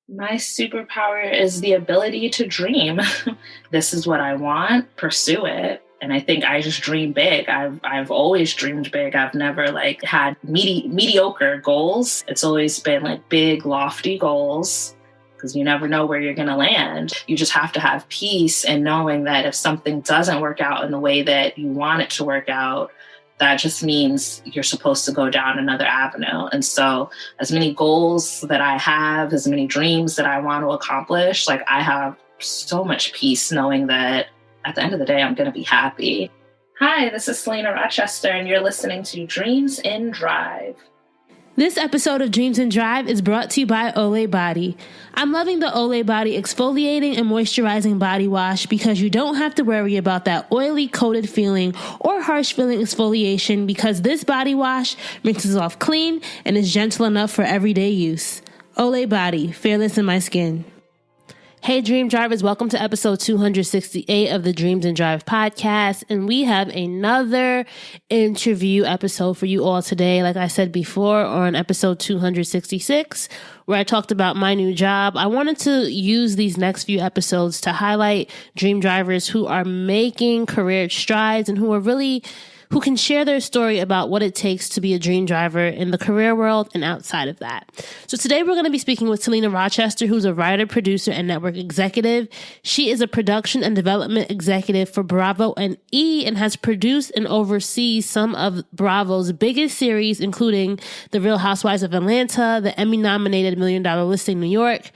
My superpower is the ability to dream. This is what I want, pursue it. And I think I just dream big. I've always dreamed big. I've never had mediocre goals. It's always been like big, lofty goals because you never know where you're going to land. You just have to have peace and knowing that if something doesn't work out in the way that you want it to work out, that just means you're supposed to go down another avenue. And so as many goals that I have, as many dreams that I want to accomplish, like I have so much peace knowing that at the end of the day, I'm going to be happy. Hi, this is Salena Rochester, and you're listening to Dreams in Drive. This episode of Dreams in Drive is brought to you by Olay Body. I'm loving the Olay Body exfoliating and moisturizing body wash because you don't have to worry about that oily coated feeling or harsh feeling exfoliation because this body wash rinses off clean and is gentle enough for everyday use. Olay Body, fearless in my skin. Hey Dream Drivers, welcome to episode 268 of the Dreams in Drive podcast. And we have another interview episode for you all today. Like I said before, on episode 266, where I talked about my new job. I wanted to use these next few episodes to highlight dream drivers who are making career strides and who can share their story about what it takes to be a dream driver in the career world and outside of that. So today we're going to be speaking with Salena Rochester, who's a writer, producer, and network executive. She is a production and development executive for Bravo and E and has produced and oversees some of Bravo's biggest series, including The Real Housewives of Atlanta, the Emmy-nominated $1 Million Listing New York,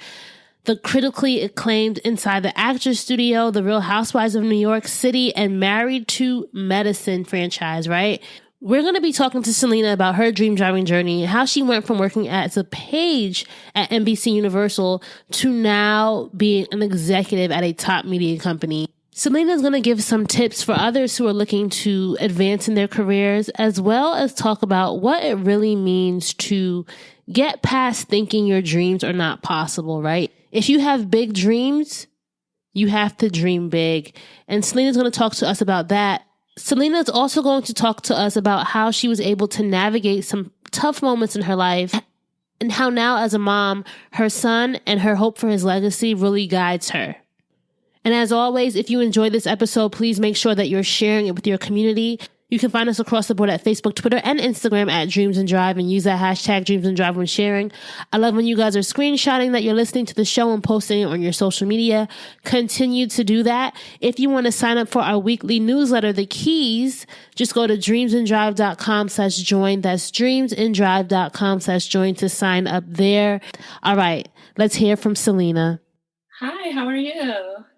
the critically acclaimed Inside the Actors Studio, The Real Housewives of New York City, and Married to Medicine franchise, right? We're going to be talking to Salena about her dream driving journey and how she went from working as a page at NBCUniversal to now being an executive at a top media company. Salena is going to give some tips for others who are looking to advance in their careers, as well as talk about what it really means to get past thinking your dreams are not possible, right? If you have big dreams, you have to dream big. And Salena's going to talk to us about that. Salena is also going to talk to us about how she was able to navigate some tough moments in her life and how now as a mom, her son and her hope for his legacy really guides her. And as always, if you enjoyed this episode, please make sure that you're sharing it with your community. You can find us across the board at Facebook, Twitter, and Instagram at Dreams and Drive and use that hashtag Dreams and Drive when sharing. I love when you guys are screenshotting that you're listening to the show and posting it on your social media. Continue to do that. If you want to sign up for our weekly newsletter, The Keys, just go to dreamsanddrive.com/join. That's dreamsanddrive.com/join to sign up there. All right, let's hear from Salena. Hi, how are you?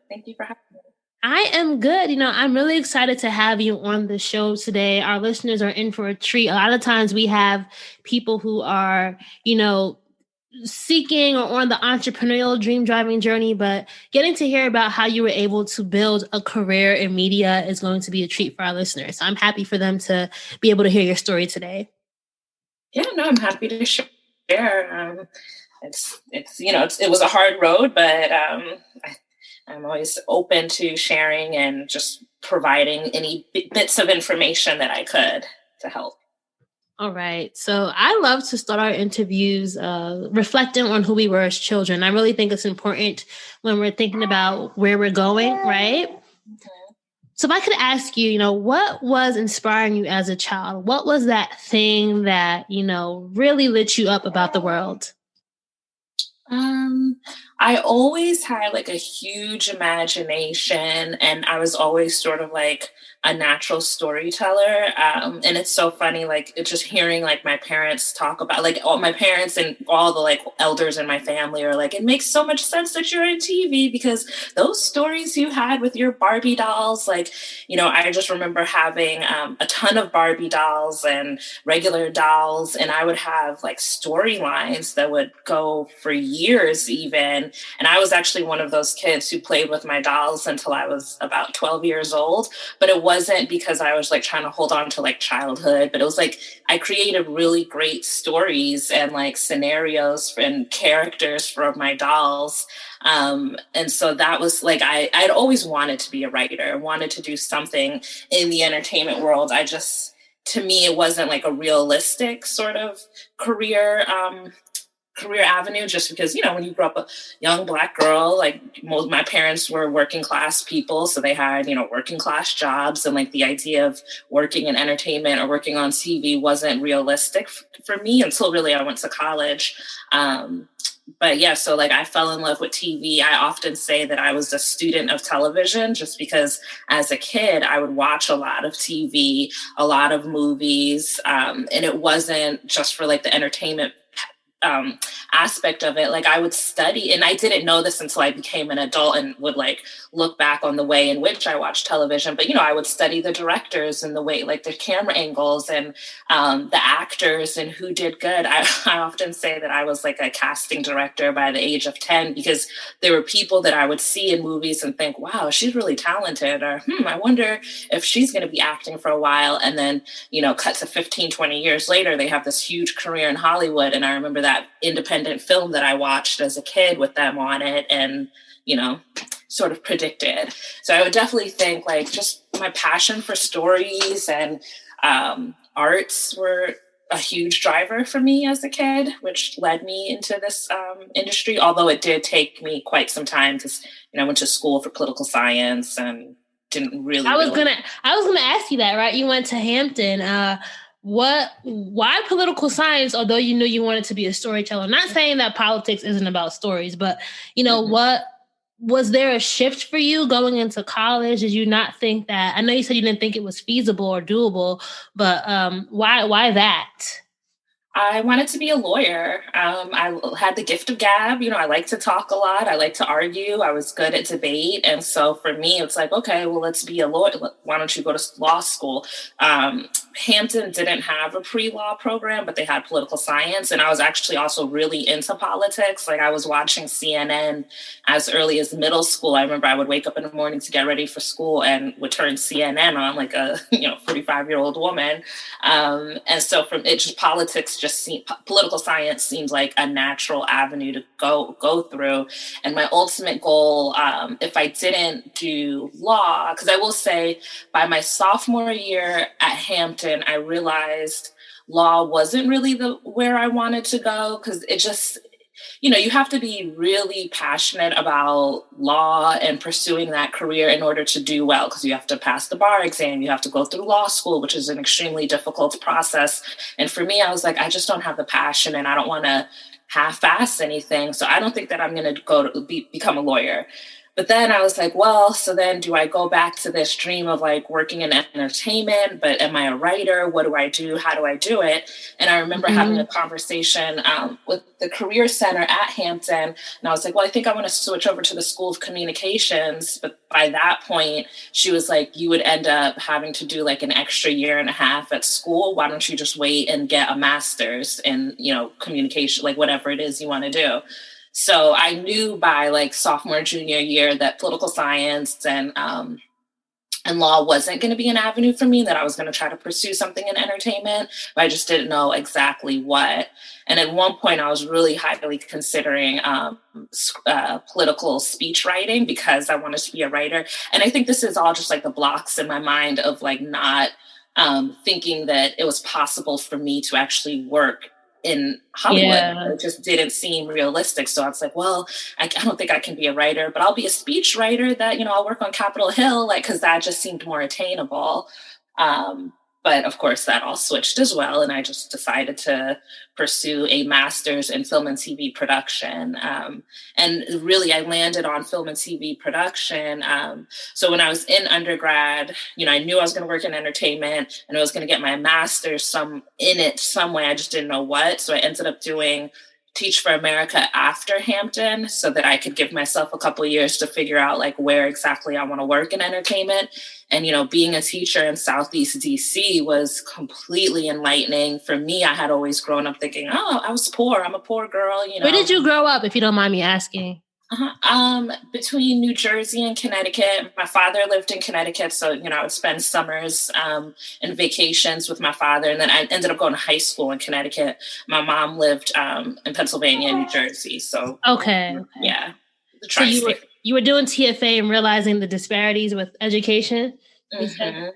Thank you for having me. I am good. I'm really excited to have you on the show today. Our listeners are in for a treat. A lot of times we have people who are, seeking or on the entrepreneurial dream driving journey, but getting to hear about how you were able to build a career in media is going to be a treat for our listeners. So I'm happy for them to be able to hear your story today. Yeah, no, I'm happy to share. It was a hard road, but I'm always open to sharing and just providing any bits of information that I could to help. All right. So I love to start our interviews reflecting on who we were as children. I really think it's important when we're thinking about where we're going, right? Mm-hmm. So if I could ask you, what was inspiring you as a child? What was that thing that, really lit you up about the world? I always had a huge imagination, and I was always sort of a natural storyteller. And it's so funny, it's just hearing my parents talk about all my parents and all the elders in my family are it makes so much sense that you're on TV because those stories you had with your Barbie dolls, I just remember having a ton of Barbie dolls and regular dolls, and I would have storylines that would go for years even. And I was actually one of those kids who played with my dolls until I was about 12 years old. But it wasn't because I was trying to hold on to childhood, but it was I created really great stories and scenarios and characters for my dolls. And so that was I'd always wanted to be a writer, wanted to do something in the entertainment world. To me, it wasn't a realistic sort of career career avenue, just because, when you grow up a young Black girl, like most my parents were working class people, so they had, working class jobs, and like the idea of working in entertainment or working on TV wasn't realistic for me until really I went to college. But yeah, so like I fell in love with TV. I often say that I was a student of television, just because as a kid I would watch a lot of TV, a lot of movies, and it wasn't just for like the entertainment aspect of it. Like I would study, and I didn't know this until I became an adult and would like look back on the way in which I watched television. But I would study the directors and the way, like the camera angles and the actors and who did good. I often say that I was like a casting director by the age of 10, because there were people that I would see in movies and think, wow, she's really talented, or I wonder if she's going to be acting for a while. And then cut to 15, 20 years later, they have this huge career in Hollywood. And I remember that independent film that I watched as a kid with them on it, and sort of predicted. So I would definitely think like just my passion for stories and arts were a huge driver for me as a kid, which led me into this industry, although it did take me quite some time, because I went to school for political science and didn't really I was gonna ask you that, right? You went to Hampton. Why political science, although you knew you wanted to be a storyteller? I'm not saying that politics isn't about stories, but what was there a shift for you going into college? Did you not think that? I know you said you didn't think it was feasible or doable, but why that? I wanted to be a lawyer. I had the gift of gab. I like to talk a lot. I like to argue. I was good at debate. And so for me, it's like, okay, well, let's be a lawyer. Why don't you go to law school? Hampton didn't have a pre-law program, but they had political science. And I was actually also really into politics. Like I was watching CNN as early as middle school. I remember I would wake up in the morning to get ready for school and would turn CNN on, like a 45-year-old woman. And so from it, just politics political science seems like a natural avenue to go through. And my ultimate goal, if I didn't do law, because I will say by my sophomore year at Hampton, I realized law wasn't really where I wanted to go, because it just, you have to be really passionate about law and pursuing that career in order to do well, because you have to pass the bar exam, you have to go through law school, which is an extremely difficult process. And for me, I was like, I just don't have the passion, and I don't want to half-ass anything. So I don't think that I'm going to become a lawyer. But then I was like, well, so then do I go back to this dream of like working in entertainment, but am I a writer? What do I do? How do I do it? And I remember having a conversation with the Career Center at Hampton. And I was like, well, I think I want to switch over to the School of Communications. But by that point, she was like, you would end up having to do like an extra year and a half at school. Why don't you just wait and get a master's in, communication, like whatever it is you want to do. So I knew by like sophomore, junior year that political science and law wasn't going to be an avenue for me, that I was going to try to pursue something in entertainment, but I just didn't know exactly what. And at one point I was really highly considering political speech writing, because I wanted to be a writer. And I think this is all just like the blocks in my mind of like not thinking that it was possible for me to actually work in Hollywood. Yeah. It just didn't seem realistic. So I was like, well, I don't think I can be a writer, but I'll be a speech writer that, I'll work on Capitol Hill, like, because that just seemed more attainable. But of course that all switched as well. And I just decided to pursue a master's in film and TV production. And really I landed on film and TV production. So when I was in undergrad, I knew I was going to work in entertainment, and I was going to get my master's some way. I just didn't know what. So I ended up doing Teach for America after Hampton, so that I could give myself a couple of years to figure out like where exactly I want to work in entertainment. And, being a teacher in Southeast DC was completely enlightening for me. I had always grown up thinking, oh, I was poor. I'm a poor girl. Where did you grow up, if you don't mind me asking? Between New Jersey and Connecticut. My father lived in Connecticut, so I would spend summers and vacations with my father, and then I ended up going to high school in Connecticut. My mom lived in Pennsylvania and New Jersey, so okay. Yeah. So you were doing TFA and realizing the disparities with education. Mm-hmm.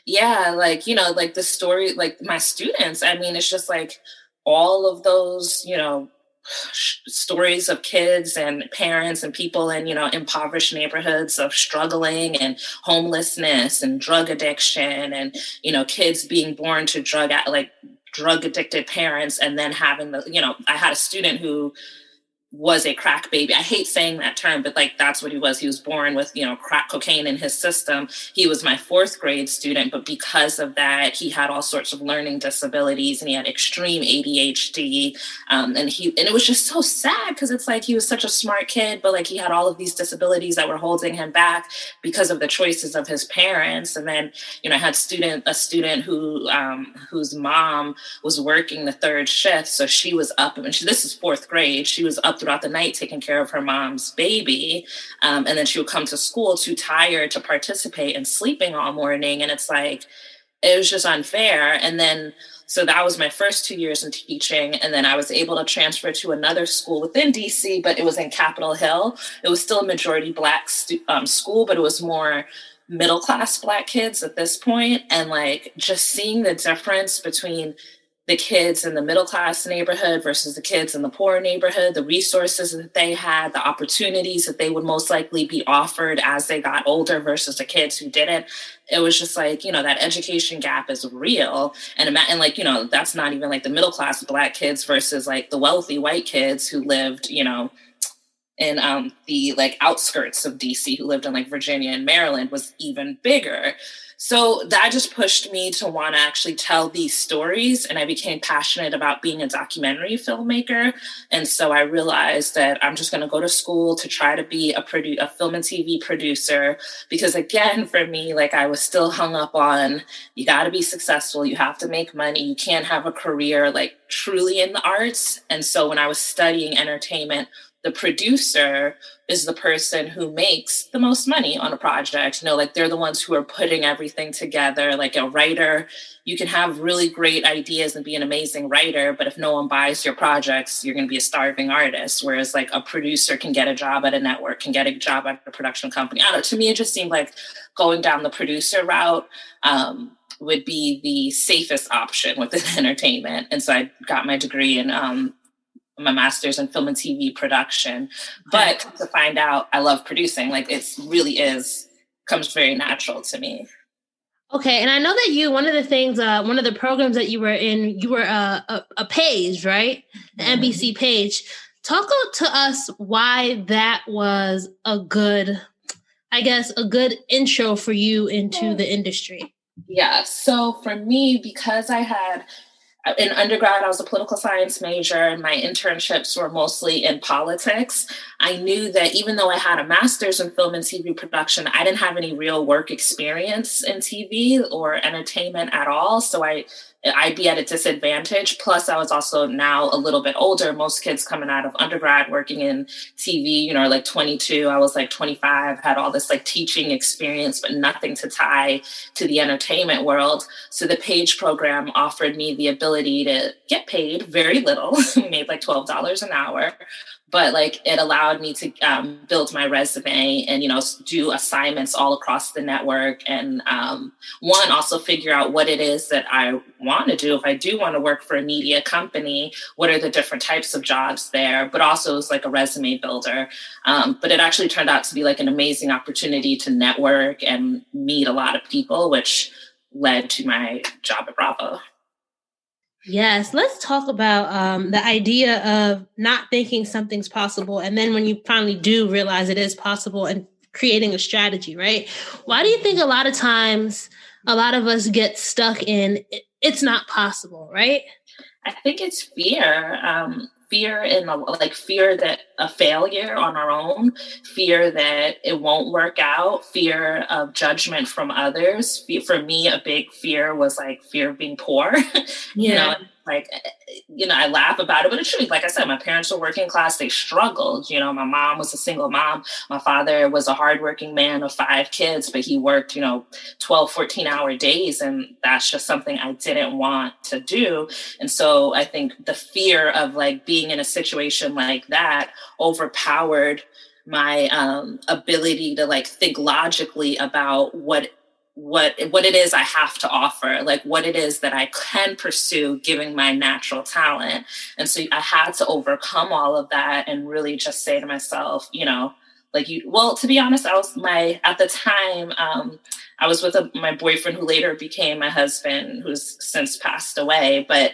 Yeah, like like the story, like my students. I mean, it's just like all of those stories of kids and parents and people in, impoverished neighborhoods of struggling and homelessness and drug addiction and, kids being born to drug addicted parents, and then having I had a student who was a crack baby. I hate saying that term, but like that's what he was. He was born with, crack cocaine in his system. He was my fourth grade student, but because of that, he had all sorts of learning disabilities and he had extreme ADHD. And it was just so sad because it's like he was such a smart kid, but like he had all of these disabilities that were holding him back because of the choices of his parents. And then, I had a student who whose mom was working the third shift, so she was up. And this is fourth grade. She was up throughout the night taking care of her mom's baby. And then she would come to school too tired to participate and sleeping all morning. And it's like, it was just unfair. And then, so that was my first 2 years in teaching. And then I was able to transfer to another school within DC, but it was in Capitol Hill. It was still a majority Black school, but it was more middle-class Black kids at this point. And like, just seeing the difference between the kids in the middle-class neighborhood versus the kids in the poor neighborhood, the resources that they had, the opportunities that they would most likely be offered as they got older versus the kids who didn't. It was just like, that education gap is real. And like, that's not even like the middle-class Black kids versus like the wealthy white kids who lived, in the like outskirts of DC, who lived in like Virginia and Maryland, was even bigger. So that just pushed me to want to actually tell these stories. And I became passionate about being a documentary filmmaker. And so I realized that I'm just going to go to school to try to be a film and TV producer. Because again, for me, like I was still hung up on, you got to be successful. You have to make money. You can't have a career like truly in the arts. And so when I was studying entertainment, the producer is the person who makes the most money on a project. Like they're the ones who are putting everything together. Like a writer, you can have really great ideas and be an amazing writer, but if no one buys your projects, you're going to be a starving artist. Whereas like a producer can get a job at a network, can get a job at a production company. I don't know, to me, it just seemed like going down the producer route would be the safest option within entertainment. And so I got my degree in my master's in film and TV production, but to find out I love producing, like it really comes very natural to me. Okay. And I know that one of the things, one of the programs that you were in, you were a page, right? The NBC Page. Talk to us why that was a good intro for you into the industry. Yeah. So for me, because in undergrad, I was a political science major and my internships were mostly in politics. I knew that even though I had a master's in film and TV production, I didn't have any real work experience in TV or entertainment at all. So I'd be at a disadvantage. Plus, I was also now a little bit older. Most kids coming out of undergrad working in TV, like 22. I was like 25, had all this like teaching experience, but nothing to tie to the entertainment world. So the Page program offered me the ability to get paid very little. We made like $12 an hour. But like it allowed me to build my resume and, do assignments all across the network. And also figure out what it is that I want to do. If I do want to work for a media company, what are the different types of jobs there? But also it's like a resume builder. But it actually turned out to be like an amazing opportunity to network and meet a lot of people, which led to my job at Bravo. Yes, let's talk about the idea of not thinking something's possible. And then when you finally do realize it is possible and creating a strategy, right? Why do you think a lot of times a lot of us get stuck in it's not possible, right? I think it's fear. Fear that a failure on our own, fear that it won't work out, fear of judgment from others. For me, a big fear was like fear of being poor. I laugh about it, but it's true. Like I said, my parents were working class. They struggled. My mom was a single mom. My father was a hardworking man of 5 kids, but he worked, 12, 14-hour days. And that's just something I didn't want to do. And so I think the fear of like being in a situation like that overpowered my ability to like think logically about what what it is I have to offer, like what it is that I can pursue given my natural talent. And so I had to overcome all of that and really just say to myself, well, to be honest, at the time, I was with my boyfriend who later became my husband, who's since passed away. But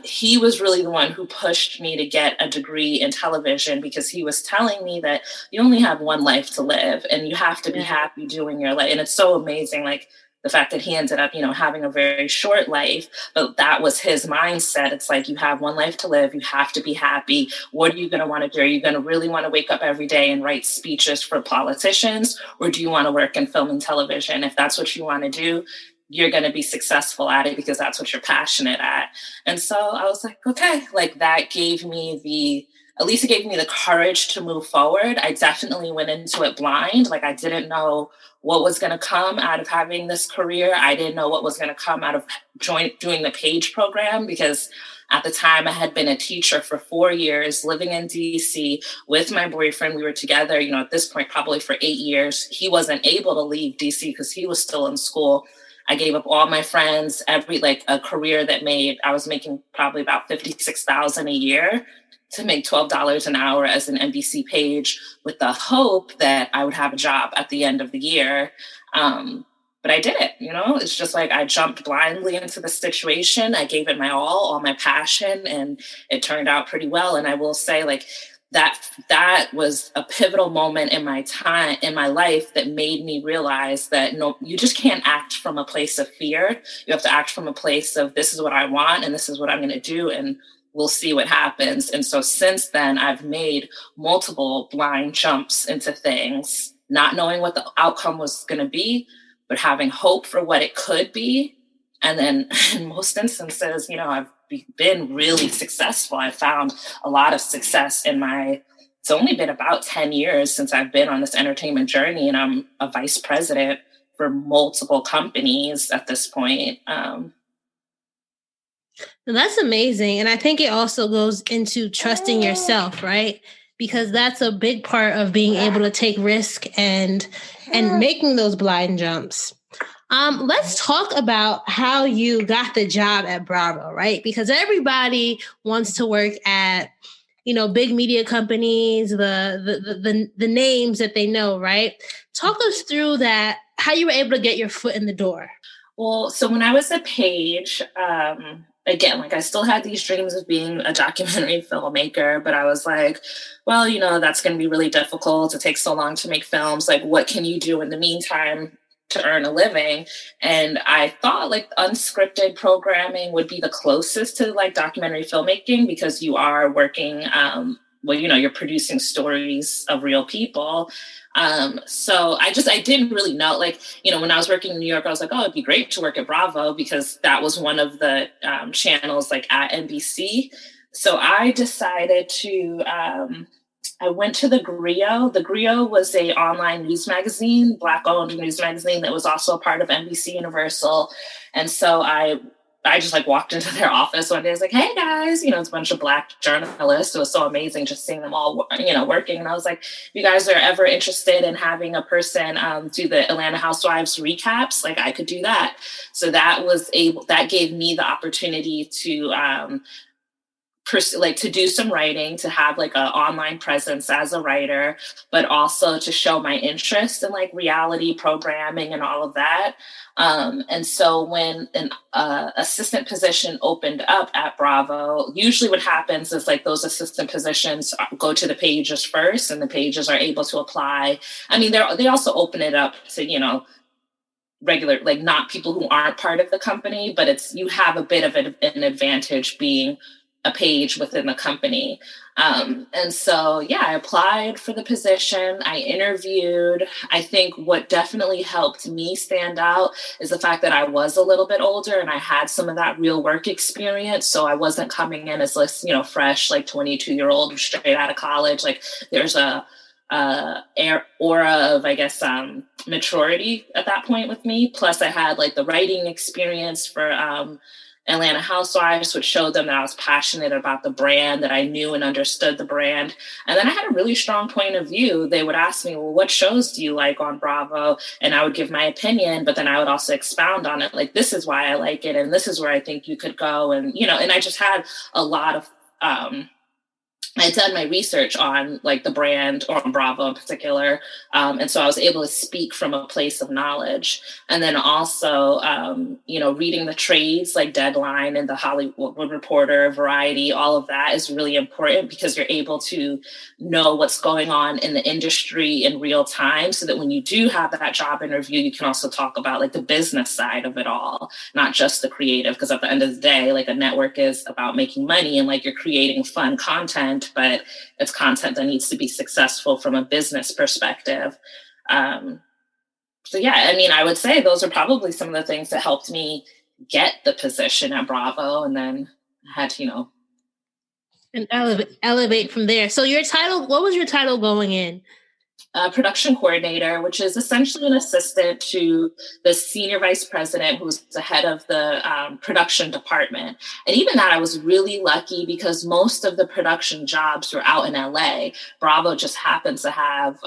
he was really the one who pushed me to get a degree in television, because he was telling me that you only have one life to live and you have to be happy doing your life. And it's so amazing, like the fact that he ended up, having a very short life, but that was his mindset. It's like, you have one life to live. You have to be happy. What are you going to want to do? Are you going to really want to wake up every day and write speeches for politicians? Or do you want to work in film and television? If that's what you want to do, you're going to be successful at it because that's what you're passionate at. And so I was like, okay, like that gave me at least it gave me the courage to move forward. I definitely went into it blind. Like I didn't know what was going to come out of having this career. I didn't know what was going to come out of doing the Page program, because at the time I had been a teacher for 4 years, living in DC with my boyfriend. We were together, at this point, probably for 8 years. He wasn't able to leave DC because he was still in school. I gave up all my friends, a career that I was making probably about $56,000 a year to make $12 an hour as an NBC Page, with the hope that I would have a job at the end of the year. But I did it, it's just like I jumped blindly into the situation. I gave it my all my passion, and it turned out pretty well. And I will say, like, that was a pivotal moment in my life that made me realize that no, you just can't act from a place of fear. You have to act from a place of, this is what I want and this is what I'm going to do, and we'll see what happens. And so since then, I've made multiple blind jumps into things, not knowing what the outcome was going to be, but having hope for what it could be. And then in most instances, I've been really successful. I found a lot of success it's only been about 10 years since I've been on this entertainment journey, and I'm a vice president for multiple companies at this point. That's amazing. And I think it also goes into trusting yourself, right? Because that's a big part of being able to take risk and making those blind jumps. Let's talk about how you got the job at Bravo, right? Because everybody wants to work at, big media companies, the names that they know, right? Talk us through that, how you were able to get your foot in the door. Well, so when I was at Page, again, like I still had these dreams of being a documentary filmmaker, but I was like, well, that's going to be really difficult. It takes so long to make films. Like, what can you do in the meantime to earn a living? And I thought like unscripted programming would be the closest to like documentary filmmaking, because you are working, you're producing stories of real people. So I didn't really know, when I was working in New York, I was like, oh, it'd be great to work at Bravo, because that was one of the channels like at NBC. So I decided to, I went to the Griot. The Griot was a online news magazine, Black-owned news magazine that was also a part of NBCUniversal. And so I just walked into their office one day. I was like, hey guys, it's a bunch of Black journalists. It was so amazing just seeing them all, working. And I was like, if you guys are ever interested in having a person do the Atlanta Housewives recaps, like I could do that. So that gave me the opportunity to, to do some writing, to have like an online presence as a writer, but also to show my interest in like reality programming and all of that. And so when an assistant position opened up at Bravo, usually what happens is like those assistant positions go to the pages first, and the pages are able to apply. I mean, they also open it up to, regular, like not people who aren't part of the company, but you have a bit of an advantage being a page within the company. And so, I applied for the position. I interviewed. I think what definitely helped me stand out is the fact that I was a little bit older and I had some of that real work experience. So I wasn't coming in as this, fresh, like 22-year-old straight out of college. Like there's a aura of, I guess, maturity at that point with me. Plus I had like the writing experience for, Atlanta Housewives, which showed them that I was passionate about the brand, that I knew and understood the brand. And then I had a really strong point of view. They would ask me, well, what shows do you like on Bravo? And I would give my opinion, but then I would also expound on it. Like, this is why I like it. And this is where I think you could go. And, and I just had a lot of, I had done my research on like the brand or on Bravo in particular. And so I was able to speak from a place of knowledge. And then also, reading the trades like Deadline and the Hollywood Reporter, Variety, all of that is really important because you're able to know what's going on in the industry in real time so that when you do have that job interview, you can also talk about like the business side of it all, not just the creative. Because at the end of the day, like a network is about making money and like you're creating fun content, but it's content that needs to be successful from a business perspective. So yeah, I mean, I would say those are probably some of the things that helped me get the position at Bravo, and then I had to, and elevate from there. So your title, what was your title going in? Production coordinator, which is essentially an assistant to the senior vice president, who's the head of the production department. And even that, I was really lucky because most of the production jobs were out in LA. Bravo just happens to have,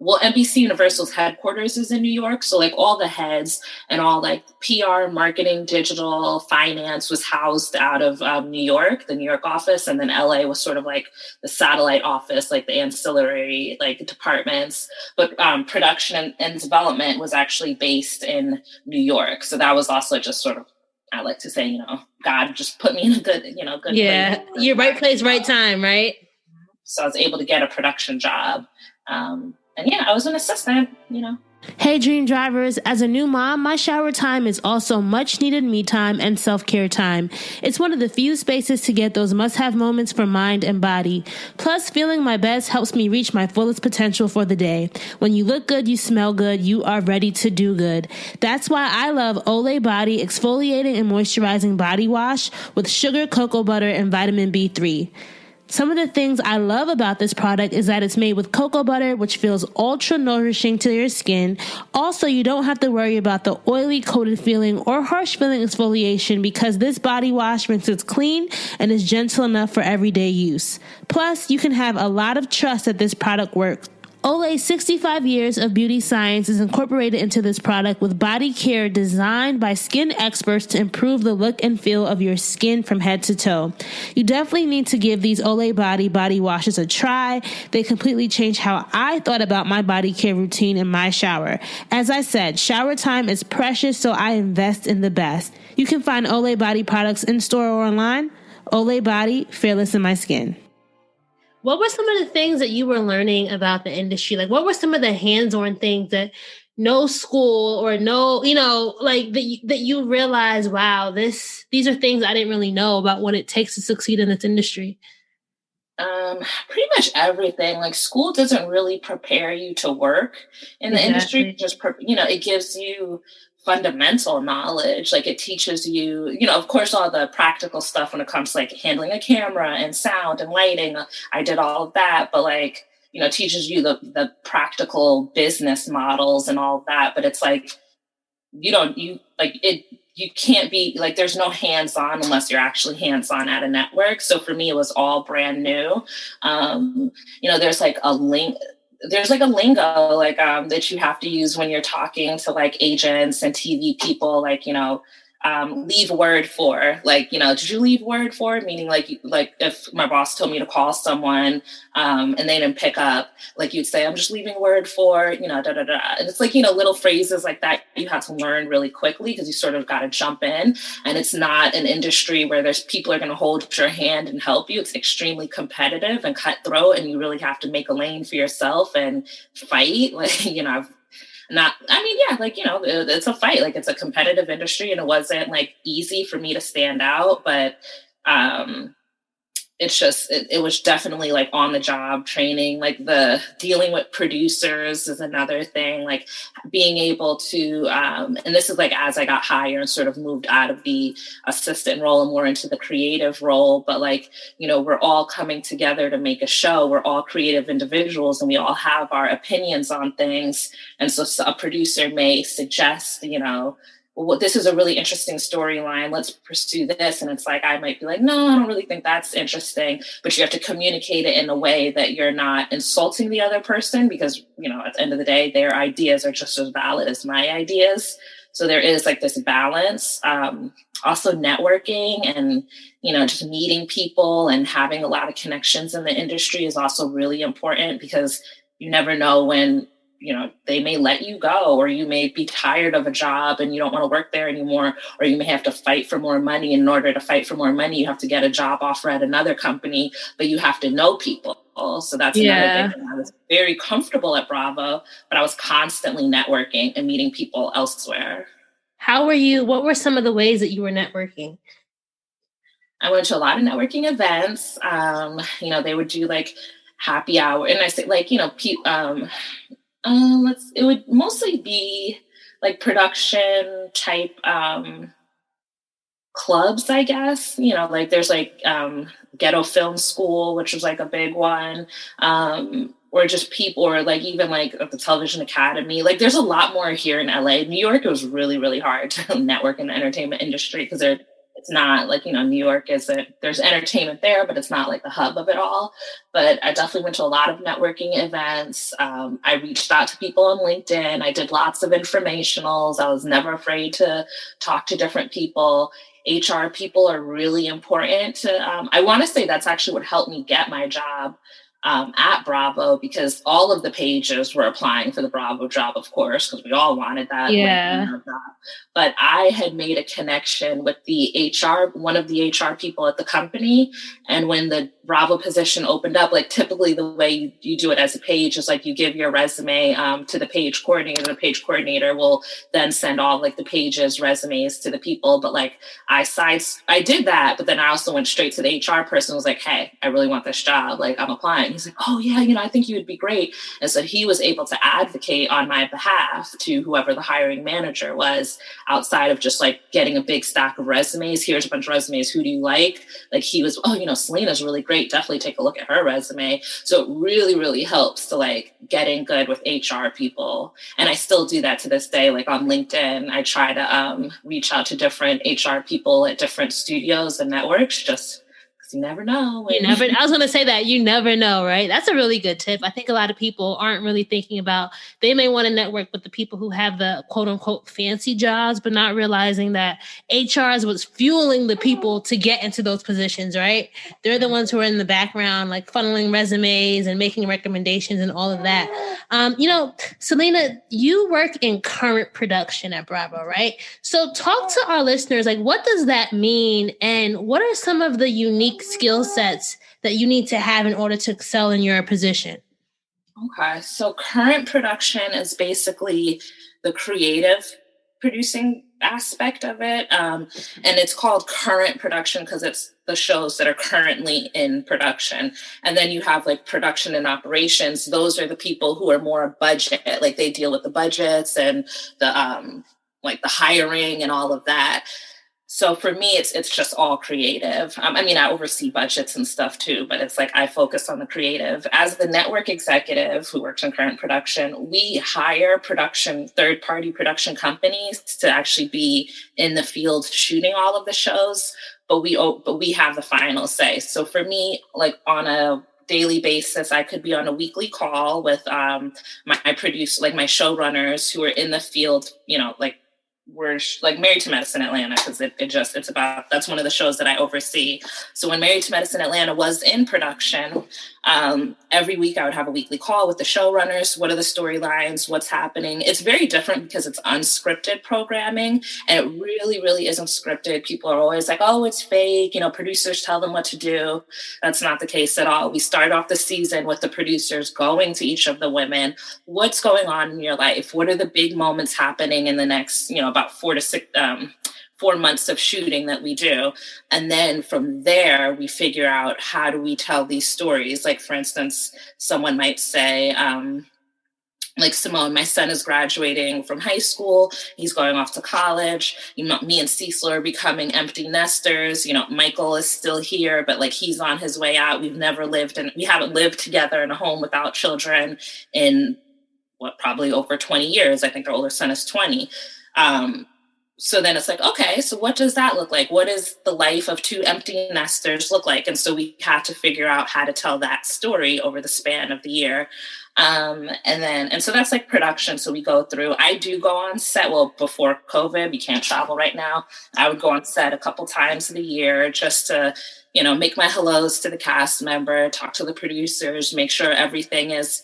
NBCUniversal's headquarters is in New York. So like all the heads and all like PR, marketing, digital, finance was housed out of New York, the New York office. And then LA was sort of like the satellite office, like the ancillary like departments. But production and development was actually based in New York. So that was also just sort of, I like to say, God just put me in a good place. Yeah, your right place, right time, right? So I was able to get a production job. And yeah, I was an assistant, Hey, Dream Drivers. As a new mom, my shower time is also much needed me time and self-care time. It's one of the few spaces to get those must-have moments for mind and body. Plus, feeling my best helps me reach my fullest potential for the day. When you look good, you smell good, you are ready to do good. That's why I love Olay Body Exfoliating and Moisturizing Body Wash with sugar, cocoa butter, and vitamin B3. Some of the things I love about this product is that it's made with cocoa butter, which feels ultra nourishing to your skin. Also, you don't have to worry about the oily coated feeling or harsh feeling exfoliation because this body wash rinses clean and is gentle enough for everyday use. Plus, you can have a lot of trust that this product works. Olay's 65 years of beauty science is incorporated into this product with body care designed by skin experts to improve the look and feel of your skin from head to toe. You definitely need to give these Olay body washes a try. They completely change how I thought about my body care routine in my shower. As I said, shower time is precious, so I invest in the best. You can find Olay Body products in store or online. Olay Body, fearless in my skin. What were some of the things that you were learning about the industry? Like, what were some of the hands-on things that no school or that you realize, wow, these are things I didn't really know about what it takes to succeed in this industry? Pretty much everything. Like school doesn't really prepare you to work in the industry. Just, it gives you fundamental knowledge. Like it teaches you, of course, all the practical stuff when it comes to like handling a camera and sound and lighting. I did all of that, but like, teaches you the practical business models and all of that. But it's like, you can't be like, there's no hands-on unless you're actually hands-on at a network. So for me, it was all brand new. There's like a lingo that you have to use when you're talking to like agents and TV people, like, leave word for, like, did you leave word for? Meaning like if my boss told me to call someone and they didn't pick up, like you'd say, I'm just leaving word for, da, da, da. And it's like, little phrases like that you have to learn really quickly because you sort of got to jump in. And it's not an industry where there's people are going to hold your hand and help you. It's extremely competitive and cutthroat, and you really have to make a lane for yourself and fight. Like, it's a fight. Like it's a competitive industry, and it wasn't like easy for me to stand out, but it's just, it was definitely like on the job training. Like the dealing with producers is another thing, like being able to, and this is like as I got higher and sort of moved out of the assistant role and more into the creative role, but like, we're all coming together to make a show. We're all creative individuals and we all have our opinions on things. And so a producer may suggest, well, this is a really interesting storyline. Let's pursue this. And it's like, I might be like, no, I don't really think that's interesting. But you have to communicate it in a way that you're not insulting the other person because, at the end of the day, their ideas are just as valid as my ideas. So there is like this balance. Also networking and, just meeting people and having a lot of connections in the industry is also really important because you never know when they may let you go, or you may be tired of a job and you don't want to work there anymore, or you may have to fight for more money. In order to fight for more money, you have to get a job offer at another company, but you have to know people. So that's another big thing. I was very comfortable at Bravo, but I was constantly networking and meeting people elsewhere. What were some of the ways that you were networking? I went to a lot of networking events. They would do like happy hour, and I say like, it would mostly be like production type clubs, I guess. Like there's like Ghetto Film School, which was like a big one. Or just people, or like even like at the Television Academy. Like there's a lot more here in LA. New York, it was really, really hard to network in the entertainment industry because it's not like, New York there's entertainment there, but it's not like the hub of it all. But I definitely went to a lot of networking events. I reached out to people on LinkedIn. I did lots of informationals. I was never afraid to talk to different people. HR people are really important to, I want to say that's actually what helped me get my job at Bravo, because all of the pages were applying for the Bravo job, of course, because we all wanted that. Yeah. Job. But I had made a connection with one of the HR people at the company. And when the Bravo position opened up, like typically the way you do it as a page is like you give your resume to the page coordinator. The page coordinator will then send all like the pages, resumes to the people. But like I did that, but then I also went straight to the HR person and was like, hey, I really want this job. Like I'm applying. He's like, oh yeah, I think you would be great. And so he was able to advocate on my behalf to whoever the hiring manager was, outside of just like getting a big stack of resumes. Here's a bunch of resumes. Who do you like? Like he was, Salena's really great. Definitely take a look at her resume. So it really, really helps to like getting good with HR people. And I still do that to this day. Like on LinkedIn, I try to reach out to different HR people at different studios and networks, just you never know. I was going to say that you never know, right? That's a really good tip. I think a lot of people aren't really thinking about, they may want to network with the people who have the quote unquote fancy jobs, but not realizing that HR is what's fueling the people to get into those positions, right? They're the ones who are in the background, like funneling resumes and making recommendations and all of that. Salena, you work in current production at Bravo, right? So talk to our listeners, like what does that mean? And what are some of the unique skill sets that you need to have in order to excel in your position? Okay, so current production is basically the creative producing aspect of it. And it's called current production because it's the shows that are currently in production. And then you have like production and operations. Those are the people who are more budget, like they deal with the budgets and the like the hiring and all of that. So for me, it's just all creative. I oversee budgets and stuff too, but it's like I focus on the creative. As the network executive who works in current production, we hire third-party production companies to actually be in the field shooting all of the shows, but we have the final say. So for me, like on a daily basis, I could be on a weekly call with my producer, like my showrunners who are in the field, like we're like Married to Medicine Atlanta, because that's one of the shows that I oversee. So when Married to Medicine Atlanta was in production, every week I would have a weekly call with the showrunners. What are the storylines? What's happening? It's very different because it's unscripted programming, and it really, really isn't scripted. People are always like, oh, it's fake. Producers tell them what to do. That's not the case at all. We start off the season with the producers going to each of the women. What's going on in your life? What are the big moments happening in the next, about 4 months of shooting that we do. And then from there, we figure out how do we tell these stories. Like, for instance, someone might say, like Simone, my son is graduating from high school. He's going off to college. Me and Cecil are becoming empty nesters. Michael is still here, but like he's on his way out. We haven't lived together in a home without children in probably over 20 years. I think our older son is 20. so then it's like, okay, so what does that look like? What does the life of two empty nesters look like? And so we had to figure out how to tell that story over the span of the year. And so that's like production. So we go through, I do go on set. Well, before COVID, we can't travel right now. I would go on set a couple times in a year just to, make my hellos to the cast member, talk to the producers, make sure everything is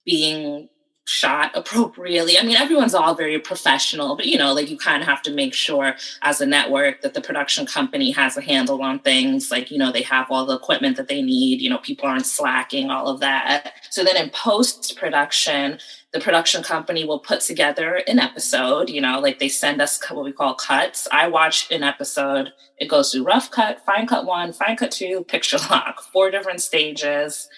being shot appropriately. I mean, everyone's all very professional, but like you kind of have to make sure as a network that the production company has a handle on things. Like, they have all the equipment that they need, people aren't slacking, all of that. So then in post-production, the production company will put together an episode, like they send us what we call cuts. I watch an episode. It goes through rough cut, fine cut 1, fine cut 2, picture lock, 4 different stages.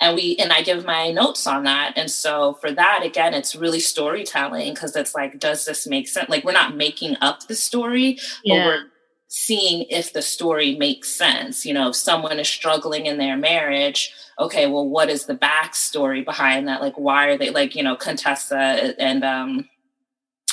And I give my notes on that. And so for that, again, it's really storytelling, because it's like, does this make sense? Like, we're not making up the story, but we're seeing if the story makes sense. If someone is struggling in their marriage, okay, well, what is the backstory behind that? Like, why are they, like, Contessa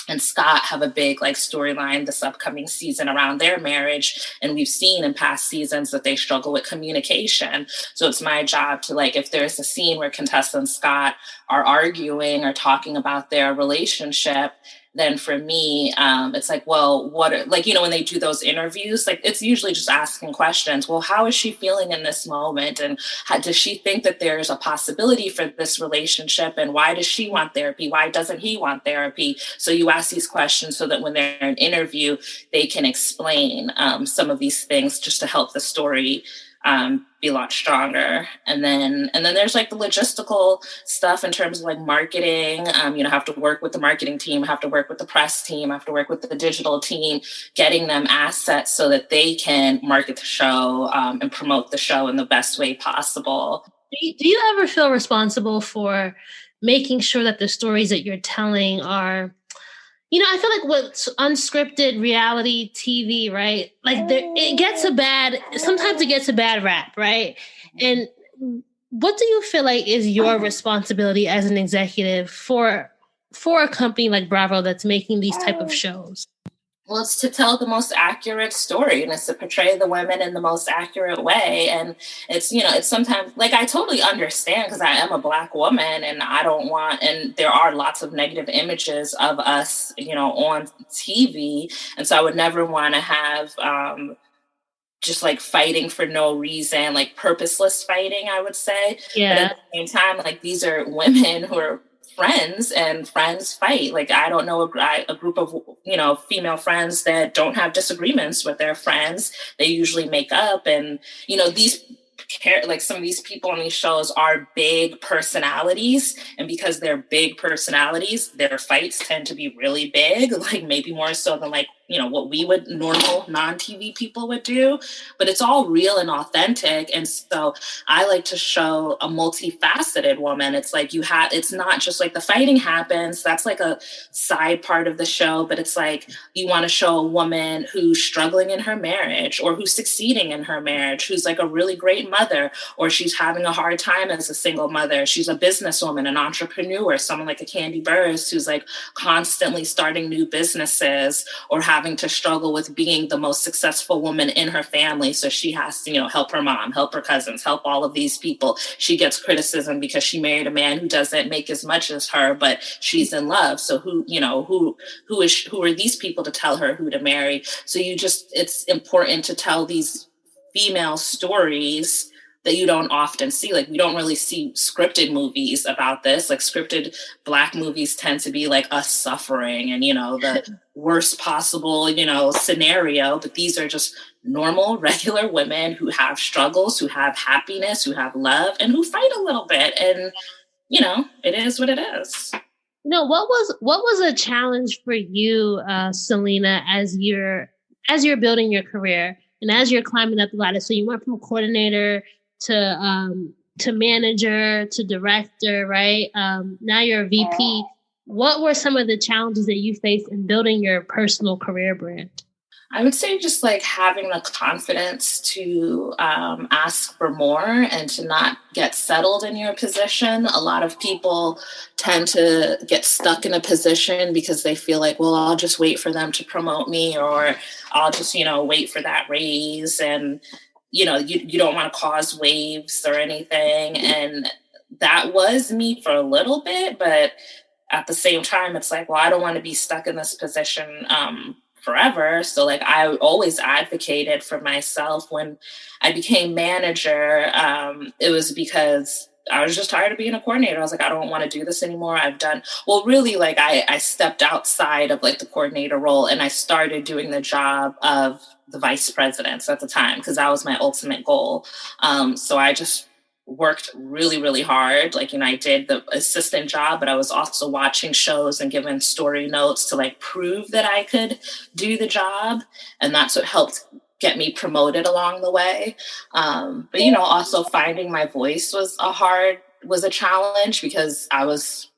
and Scott have a big storyline this upcoming season around their marriage. And we've seen in past seasons that they struggle with communication. So it's my job to, if there's a scene where Contessa and Scott are arguing or talking about their relationship, then for me, it's like, well, when they do those interviews, it's usually just asking questions. Well, how is she feeling in this moment? And does she think that there's a possibility for this relationship? And why does she want therapy? Why doesn't he want therapy? So you ask these questions so that when they're in an interview, they can explain some of these things just to help the story be a lot stronger. And then there's the logistical stuff in terms of marketing. Have to work with the marketing team, have to work with the press team, have to work with the digital team, getting them assets so that they can market the show and promote the show in the best way possible. Do you ever feel responsible for making sure that the stories that you're telling are, I feel like with unscripted reality TV, right? Sometimes it gets a bad rap, right? And what do you feel like is your responsibility as an executive for a company like Bravo that's making these type of shows? Well, it's to tell the most accurate story, and it's to portray the women in the most accurate way. And it's, it's sometimes I totally understand, because I am a Black woman and and there are lots of negative images of us, on TV. And so I would never want to have, just fighting for no reason, purposeless fighting, I would say. Yeah. But at the same time, these are women who are friends, and friends fight. I don't know a group of, female friends that don't have disagreements with their friends. They usually make up. And, some of these people on these shows are big personalities. And because they're big personalities, their fights tend to be really big, maybe more so than what we would normal non-TV people would do, but it's all real and authentic. And so I like to show a multifaceted woman. It's it's not just the fighting happens. That's a side part of the show, but it's you want to show a woman who's struggling in her marriage, or who's succeeding in her marriage, who's a really great mother, or she's having a hard time as a single mother. She's a businesswoman, an entrepreneur, someone like a Candy Burris, who's constantly starting new businesses, or having to struggle with being the most successful woman in her family. So she has to, help her mom, help her cousins, help all of these people. She gets criticism because she married a man who doesn't make as much as her, but she's in love. So who are these people to tell her who to marry? So it's important to tell these female stories that you don't often see. We don't really see scripted movies about this. Scripted Black movies tend to be us suffering and, the worst possible, scenario. But these are just normal, regular women who have struggles, who have happiness, who have love, and who fight a little bit. And, it is what it is. What was a challenge for you, Salena, as you're building your career and as you're climbing up the ladder? So you went from coordinator to manager to director, right? Now you're a VP. What were some of the challenges that you faced in building your personal career brand? I would say just like having the confidence to ask for more and to not get settled in your position. A lot of people tend to get stuck in a position because they feel like, well, I'll just wait for them to promote me, or I'll just, wait for that raise. And, you don't want to cause waves or anything. And that was me for a little bit, but at the same time, it's like, well, I don't want to be stuck in this position forever. So, like, I always advocated for myself. When I became manager, it was because I was just tired of being a coordinator. I was like, I don't want to do this anymore. I've done, well, really, like, I stepped outside of like the coordinator role and I started doing the job of the vice presidents at the time because that was my ultimate goal. So I just worked really, really hard. Like, I did the assistant job, but I was also watching shows and giving story notes to like prove that I could do the job. And that's what helped get me promoted along the way. But, also finding my voice was a challenge because I was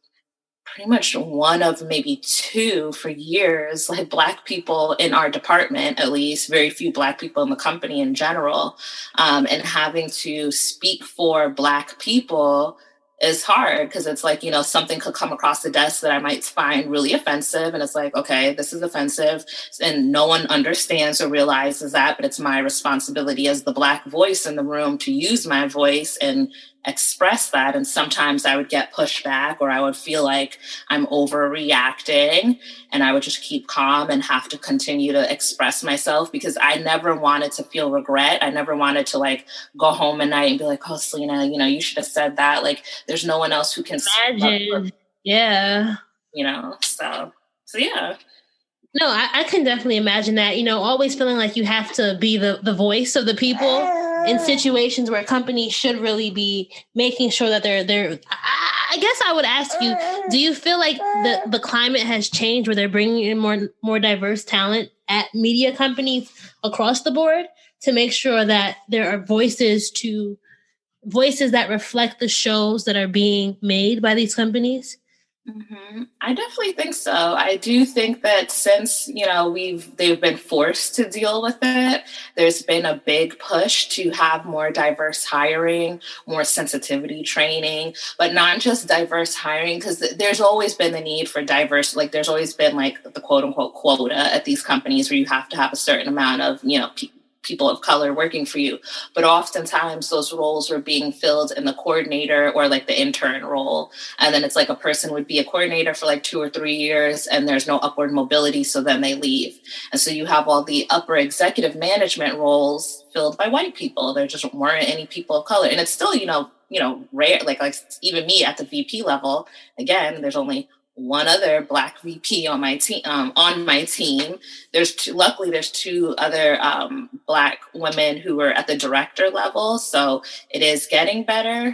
pretty much one of maybe two for years, like Black people in our department, at least, very few Black people in the company in general. And having to speak for Black people is hard because it's like, something could come across the desk that I might find really offensive. And it's like, okay, this is offensive. And no one understands or realizes that, but it's my responsibility as the Black voice in the room to use my voice and express that. And sometimes I would get pushed back or I would feel like I'm overreacting, and I would just keep calm and have to continue to express myself because I never wanted to feel regret. I never wanted to like go home at night and be like, oh, Salena, you should have said that. Like, there's no one else who can Imagine. Yeah. So yeah. No, I can definitely imagine that, always feeling like you have to be the voice of the people in situations where companies should really be making sure that they're I guess I would ask you, do you feel like the climate has changed where they're bringing in more diverse talent at media companies across the board to make sure that there are voices that reflect the shows that are being made by these companies? Mm-hmm. I definitely think so. I do think that since, they've been forced to deal with it, there's been a big push to have more diverse hiring, more sensitivity training, but not just diverse hiring, because there's always been the need for diverse, like there's always been like the quote unquote quota at these companies where you have to have a certain amount of, people of color working for you. But oftentimes those roles were being filled in the coordinator or like the intern role. And then it's like a person would be a coordinator for like 2 or 3 years and there's no upward mobility. So then they leave. And so you have all the upper executive management roles filled by white people. There just weren't any people of color. And it's still, rare, like even me at the VP level, again, there's only one other Black VP on my team. Luckily, there's 2 other Black women who are at the director level, so it is getting better.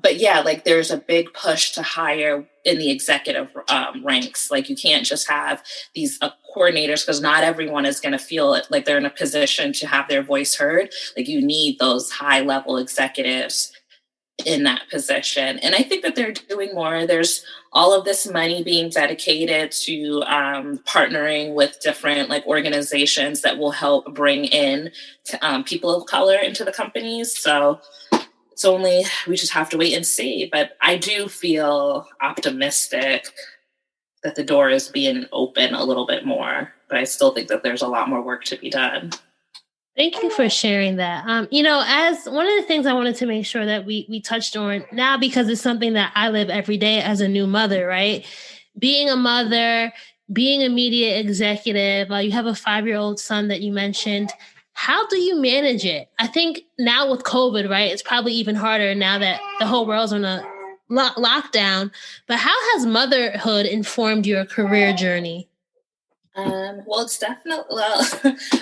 But yeah, like there's a big push to hire in the executive ranks. Like you can't just have these coordinators because not everyone is going to feel like they're in a position to have their voice heard. Like you need those high level executives in that position. And I think that they're doing more. There's all of this money being dedicated to partnering with different like organizations that will help bring in people of color into the companies. So we just have to wait and see. But I do feel optimistic that the door is being open a little bit more. But I still think that there's a lot more work to be done. Thank you for sharing that. As one of the things I wanted to make sure that we touched on now, because it's something that I live every day as a new mother, right? Being a mother, being a media executive, you have a 5-year-old son that you mentioned. How do you manage it? I think now with COVID, right, it's probably even harder now that the whole world's on a lockdown. But how has motherhood informed your career journey? Well, it's definitely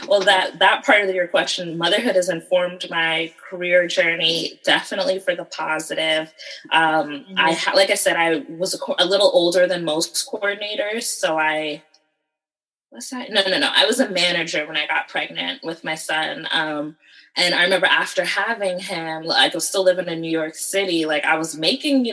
well that part of your question, motherhood has informed my career journey definitely for the positive. Like I said, I was a little older than most coordinators, so I was a manager when I got pregnant with my son. And I remember after having him, like I was still living in New York City, like I was making,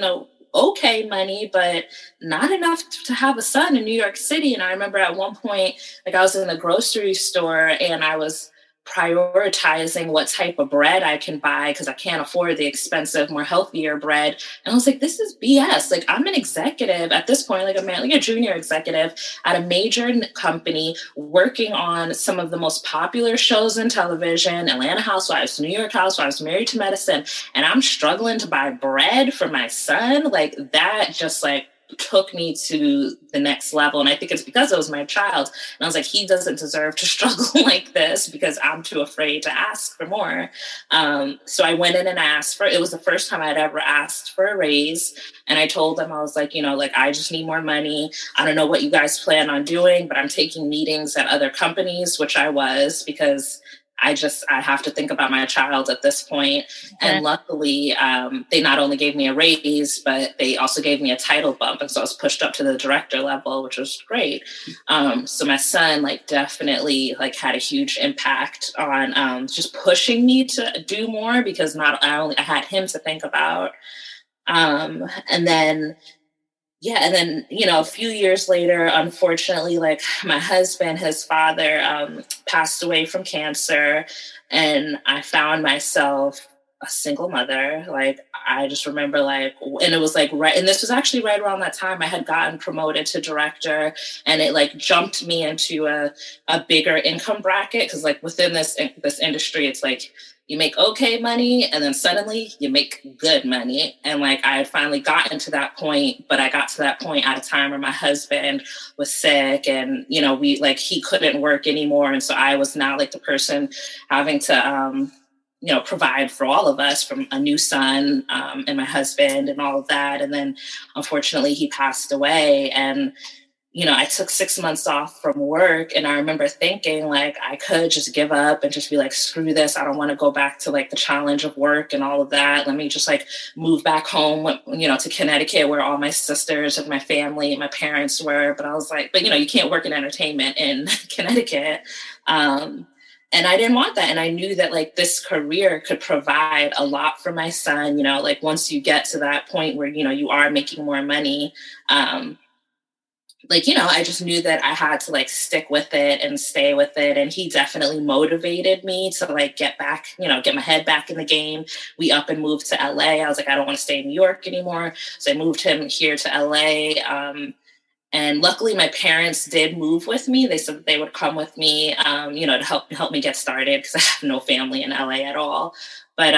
okay money, but not enough to have a son in New York City. And I remember at one point, like I was in the grocery store and I was prioritizing what type of bread I can buy because I can't afford the expensive, more healthier bread. And I was like, this is BS. Like I'm an executive at this point, like a junior executive at a major company working on some of the most popular shows in television, Atlanta Housewives, New York Housewives, Married to Medicine, and I'm struggling to buy bread for my son. Like that just like took me to the next level. And I think it's because it was my child. And I was like, he doesn't deserve to struggle like this because I'm too afraid to ask for more. So I went in and asked for, it was the first time I'd ever asked for a raise. And I told them, I was like, like, I just need more money. I don't know what you guys plan on doing, but I'm taking meetings at other companies, which I was because I have to think about my child at this point. Okay. And luckily, they not only gave me a raise, but they also gave me a title bump. And so I was pushed up to the director level, which was great. So my son like definitely like had a huge impact on just pushing me to do more because I had him to think about. And then a few years later, unfortunately, like my husband, his father passed away from cancer, and I found myself a single mother. Like, I just remember and it was like, right. And this was actually right around that time I had gotten promoted to director, and it like jumped me into a bigger income bracket. Cause like within this industry, it's like, you make okay money and then suddenly you make good money. And like, I had finally gotten to that point, but I got to that point at a time where my husband was sick and, he couldn't work anymore. And so I was now like the person having to, provide for all of us, from a new son and my husband and all of that. And then unfortunately he passed away, and I took 6 months off from work, and I remember thinking like I could just give up and just be like, screw this. I don't want to go back to like the challenge of work and all of that. Let me just like move back home, to Connecticut where all my sisters and my family and my parents were. But I was like, you can't work in entertainment in Connecticut. And I didn't want that. And I knew that like this career could provide a lot for my son, like once you get to that point where, you are making more money, I just knew that I had to like stick with it and stay with it. And he definitely motivated me to like get back, get my head back in the game. We up and moved to LA. I was like, I don't want to stay in New York anymore. So I moved him here to LA. And luckily my parents did move with me. They said that they would come with me, to help me get started because I have no family in LA at all. But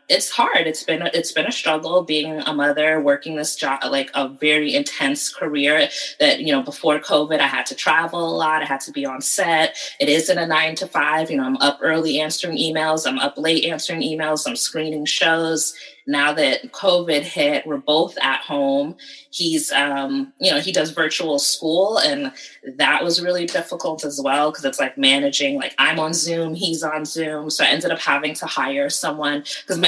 it's hard. It's been a struggle being a mother, working this job, like a very intense career that, before COVID, I had to travel a lot. I had to be on set. It isn't a 9 to 5. I'm up early answering emails. I'm up late answering emails. I'm screening shows. Now that COVID hit, we're both at home. He's, he does virtual school, and that was really difficult as well because it's like managing, like I'm on Zoom, he's on Zoom. So I ended up having to hire someone because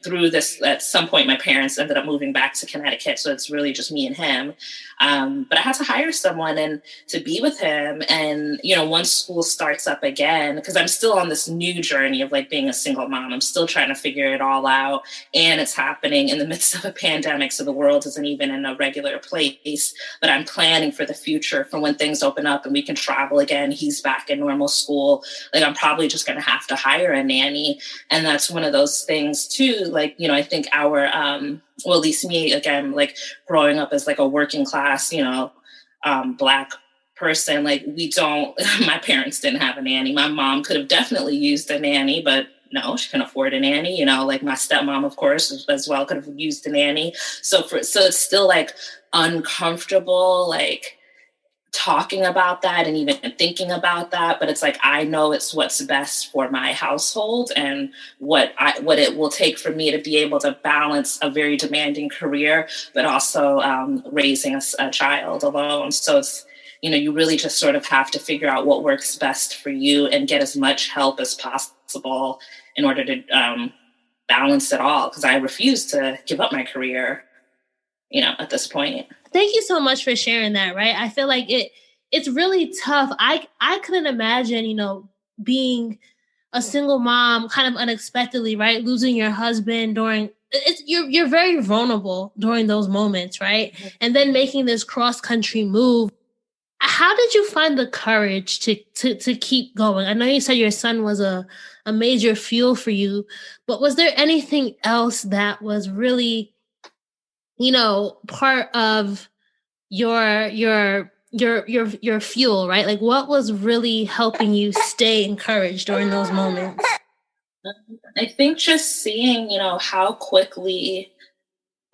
through this, at some point, my parents ended up moving back to Connecticut. So it's really just me and him. But I had to hire someone and to be with him. And, once school starts up again, because I'm still on this new journey of like being a single mom, I'm still trying to figure it all out. And it's happening in the midst of a pandemic. So the world isn't even in a regular place, but I'm planning for the future for when things open up and we can travel again. He's back in normal school. Like I'm probably just going to have to hire a nanny. And that's one of those things too. Like, I think our, well, at least me, again, like growing up as like a working class, Black person, like my parents didn't have a nanny. My mom could have definitely used a nanny, but no, she couldn't afford a nanny. Like my stepmom, of course, as well, could have used a nanny. So it's still like uncomfortable, like talking about that and even thinking about that. But it's like, I know it's what's best for my household and what it will take for me to be able to balance a very demanding career, but also raising a child alone. So it's, you really just sort of have to figure out what works best for you and get as much help as possible in order to balance it all. Because I refuse to give up my career, at this point. Thank you so much for sharing that, right? I feel like it's really tough. I couldn't imagine, being a single mom kind of unexpectedly, right? Losing your husband during you're very vulnerable during those moments, right? Mhm. And then making this cross country move. How did you find the courage to keep going? I know you said your son was a major fuel for you, but was there anything else that was really, part of your fuel, right? Like what was really helping you stay encouraged during those moments? I think just seeing, how quickly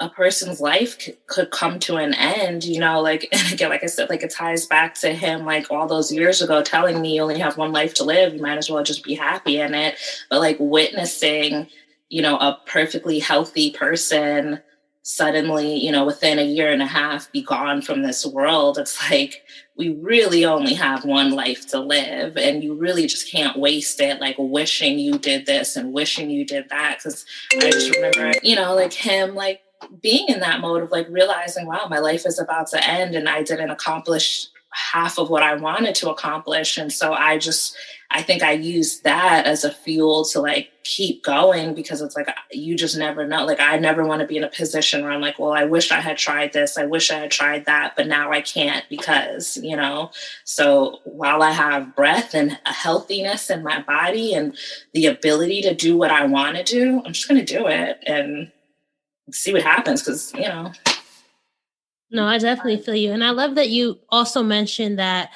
a person's life could come to an end, like, and again, like I said, like it ties back to him, like all those years ago telling me you only have one life to live, you might as well just be happy in it. But like witnessing, a perfectly healthy person suddenly, within a year and a half be gone from this world, it's like we really only have one life to live, and you really just can't waste it like wishing you did this and wishing you did that. Because I just remember, like him, like being in that mode of like realizing, wow, my life is about to end and I didn't accomplish half of what I wanted to accomplish. And so I think I used that as a fuel to like keep going, because it's like, you just never know. Like, I never want to be in a position where I'm like, well, I wish I had tried this. I wish I had tried that, but now I can't because, so while I have breath and a healthiness in my body and the ability to do what I want to do, I'm just going to do it and see what happens. Cause No, I definitely feel you. And I love that you also mentioned that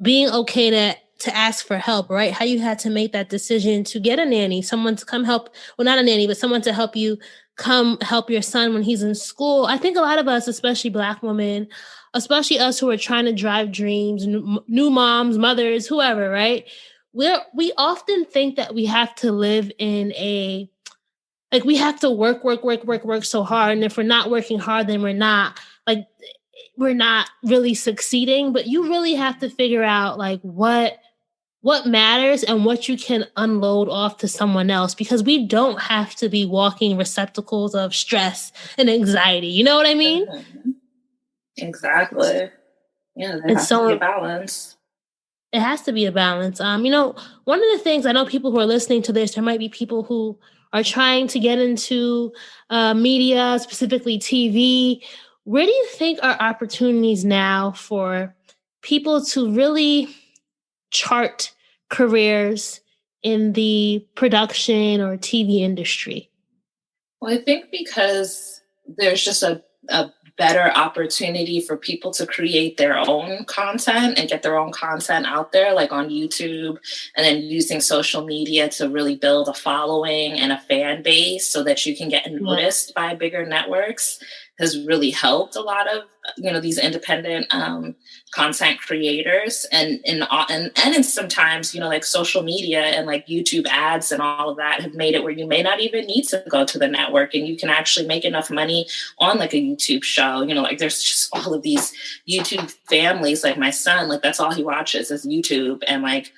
being okay to ask for help, right? How you had to make that decision to get a nanny, someone to come help, well, not a nanny, but someone to help you come help your son when he's in school. I think a lot of us, especially Black women, especially us who are trying to drive dreams, new moms, mothers, whoever, right? We often think that we have to live in a, like, we have to work so hard. And if we're not working hard, then we're not really succeeding. But you really have to figure out like what matters and what you can unload off to someone else, because we don't have to be walking receptacles of stress and anxiety. You know what I mean? exactly. Yeah, there It's has to be a so balance. It has to be a balance. One of the things, I know people who are listening to this, there might be people who are trying to get into media, specifically TV. Where do you think are opportunities now for people to really chart careers in the production or TV industry? Well, I think because there's just a better opportunity for people to create their own content and get their own content out there, like on YouTube, and then using social media to really build a following and a fan base so that you can get Yeah. noticed by bigger networks, has really helped a lot of these independent content creators. And sometimes like social media and like YouTube ads and all of that have made it where you may not even need to go to the network, and you can actually make enough money on like a YouTube show. Like there's just all of these YouTube families, like my son, like that's all he watches is YouTube. And like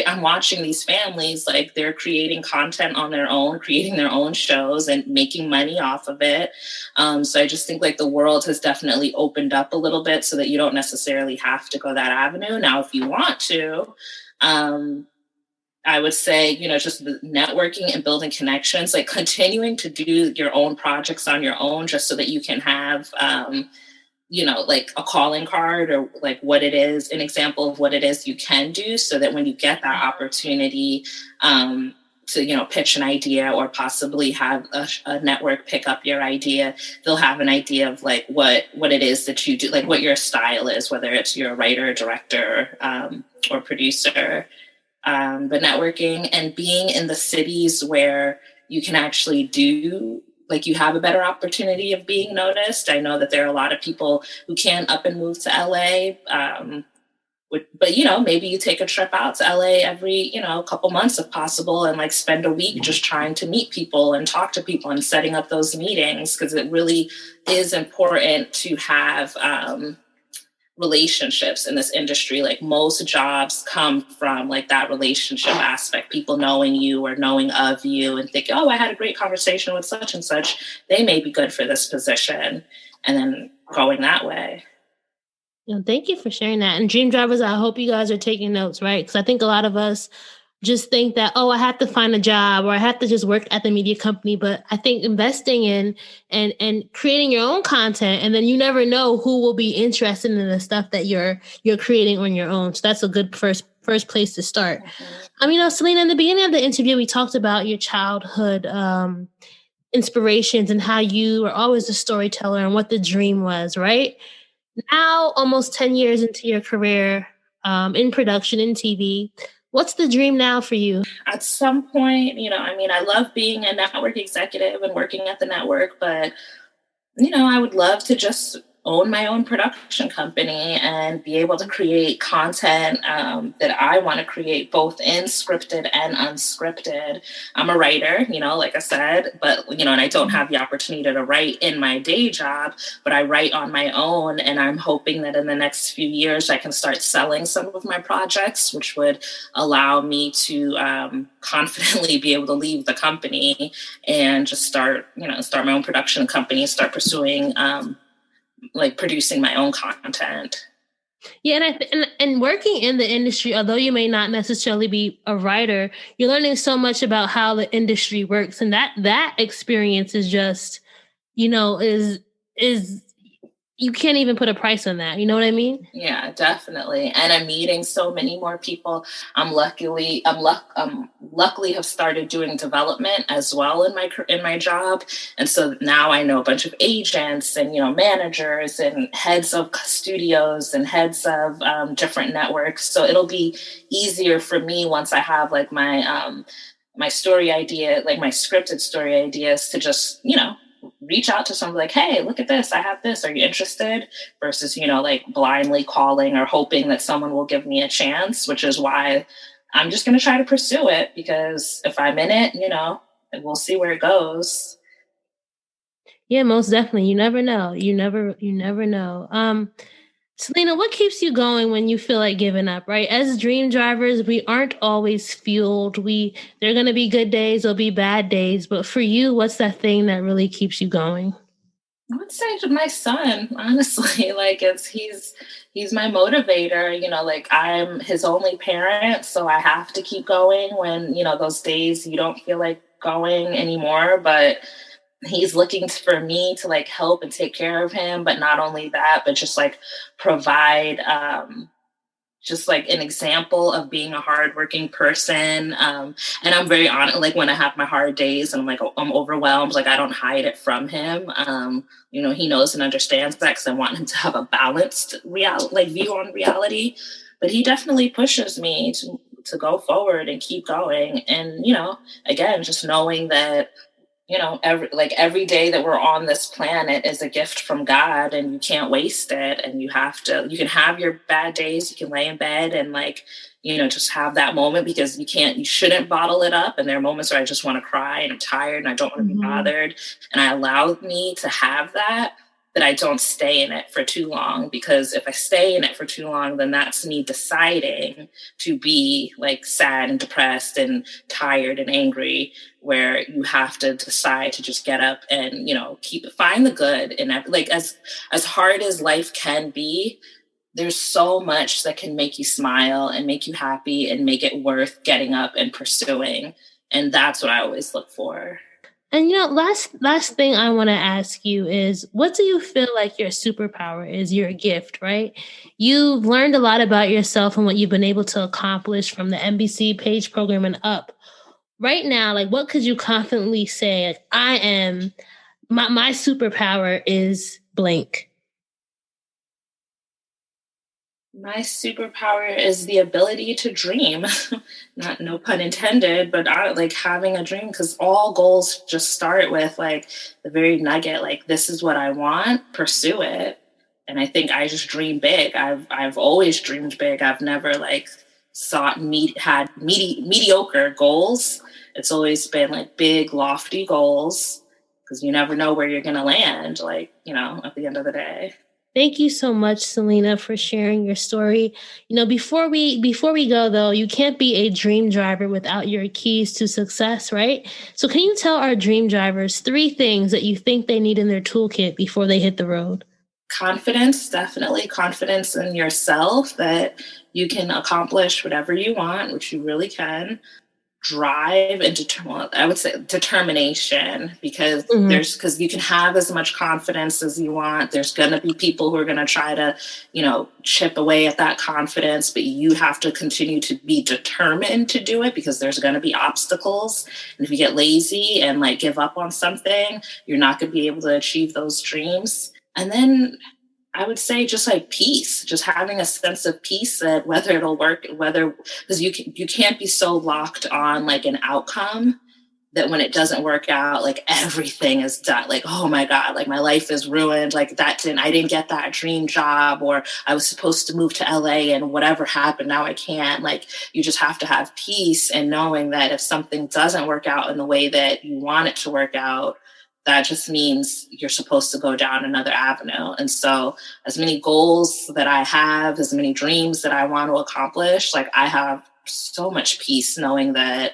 I'm watching these families, like they're creating content on their own, creating their own shows and making money off of it. So I just think like the world has definitely opened up a little bit so that you don't necessarily have to go that avenue. Now, if you want to, I would say, just the networking and building connections, like continuing to do your own projects on your own, just so that you can have, like a calling card, or like what it is, an example of what it is you can do, so that when you get that opportunity to, pitch an idea or possibly have a network pick up your idea, they'll have an idea of like what it is that you do, like what your style is, whether it's you're a writer, director, or producer. But networking and being in the cities where you can actually do, like you have a better opportunity of being noticed. I know that there are a lot of people who can up and move to LA. But maybe you take a trip out to LA every, couple months if possible, and like spend a week just trying to meet people and talk to people and setting up those meetings, because it really is important to have relationships in this industry. Like most jobs come from like that relationship aspect, people knowing you or knowing of you and thinking, oh, I had a great conversation with such and such, they may be good for this position, and then going that way. Thank you for sharing that. And Dream Drivers, I hope you guys are taking notes, right? Because I think a lot of us just think that, oh, I have to find a job or I have to just work at the media company. But I think investing in and creating your own content, and then you never know who will be interested in the stuff that you're creating on your own. So that's a good first place to start. Salena, in the beginning of the interview, we talked about your childhood inspirations and how you were always a storyteller and what the dream was, right? Now, almost 10 years into your career in production, in TV, what's the dream now for you? At some point, I love being a network executive and working at the network, but I would love to just own my own production company and be able to create content that I want to create, both in scripted and unscripted. I'm a writer, like I said, but, and I don't have the opportunity to write in my day job, but I write on my own. And I'm hoping that in the next few years, I can start selling some of my projects, which would allow me to confidently be able to leave the company and just start my own production company, start pursuing producing my own content. Yeah, and working in the industry, although you may not necessarily be a writer, you're learning so much about how the industry works, and that experience is just, is you can't even put a price on that. You know what I mean? Yeah, definitely. And I'm meeting so many more people. Luckily have started doing development as well in my job. And so now I know a bunch of agents and, managers and heads of studios and heads of different networks. So it'll be easier for me once I have like my story idea, like my scripted story ideas, to just, reach out to someone like, hey, look at this, I have this, are you interested? Versus, blindly calling or hoping that someone will give me a chance, which is why I'm just going to try to pursue it, because if I'm in it, we'll see where it goes. Yeah, most definitely. You never know. You never know. Salena, what keeps you going when you feel like giving up, right? As dream drivers, we aren't always fueled. There are going to be good days, there'll be bad days. But for you, what's that thing that really keeps you going? I would say to my son, honestly, he's my motivator, I'm his only parent. So I have to keep going when, those days you don't feel like going anymore, but he's looking for me to help and take care of him. But not only that, but just provide just an example of being a hardworking person. And I'm very honest, when I have my hard days and I'm overwhelmed, I don't hide it from him. He knows and understands that, because I want him to have a balanced view on reality. But he definitely pushes me to go forward and keep going. And, again, just knowing that, every day that we're on this planet is a gift from God, and you can't waste it. And you can have your bad days, you can lay in bed and just have that moment, because you shouldn't bottle it up. And there are moments where I just want to cry and I'm tired and I don't want to be bothered. And I allow me to have that I don't stay in it for too long, because if I stay in it for too long, then that's me deciding to be sad and depressed and tired and angry, where you have to decide to just get up and, find the good in it. As hard as life can be, there's so much that can make you smile and make you happy and make it worth getting up and pursuing. And that's what I always look for. And last thing I want to ask you is, what do you feel like your superpower is, your gift, right? You've learned a lot about yourself and what you've been able to accomplish from the NBC Page program and up. Right now, what could you confidently say? My superpower is blank. My superpower is the ability to dream. No pun intended, but having a dream, because all goals just start with the very nugget, this is what I want, pursue it. And I think I just dream big. I've always dreamed big. I've never had mediocre goals. It's always been big, lofty goals, because you never know where you're going to land, at the end of the day. Thank you so much, Salena, for sharing your story. Before we go, though, you can't be a dream driver without your keys to success, right? So can you tell our dream drivers 3 things that you think they need in their toolkit before they hit the road? Confidence, definitely confidence in yourself that you can accomplish whatever you want, which you really can. Drive and well, I would say determination, because because you can have as much confidence as you want. There's going to be people who are going to try to, chip away at that confidence, but you have to continue to be determined to do it, because there's going to be obstacles. And if you get lazy and like give up on something, you're not going to be able to achieve those dreams. And then I would say just like peace, just having a sense of peace that whether it'll work, because you can't be so locked on like an outcome that when it doesn't work out, like everything is done. Like, oh my God, like my life is ruined. Like I didn't get that dream job, or I was supposed to move to LA and whatever happened, now I can't. Like you just have to have peace and knowing that if something doesn't work out in the way that you want it to work out, that just means you're supposed to go down another avenue. And so as many goals that I have, as many dreams that I want to accomplish, like I have so much peace knowing that